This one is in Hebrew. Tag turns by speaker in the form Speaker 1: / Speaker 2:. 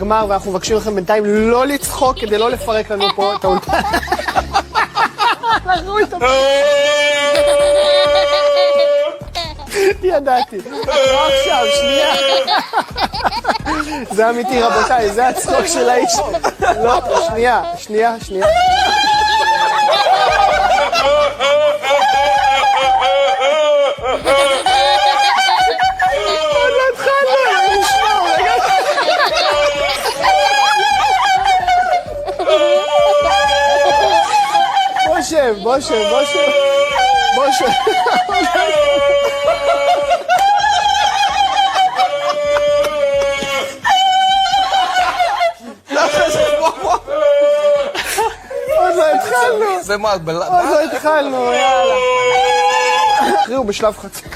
Speaker 1: הגמר, ואנחנו מבקשים לכם בינתיים לא לצחוק כדי לא לפרק לנו פה את האולפן. אנחנו איתו. ידעתי. לא עכשיו, שנייה. זה אמיתי, רבותיי, זה הצחוק של האיש. לא, שנייה. בוא שב. עוד לא התחלנו.
Speaker 2: זה מה,
Speaker 1: עוד לא התחלנו, יאללה. אחרי הוא בשלב חצי.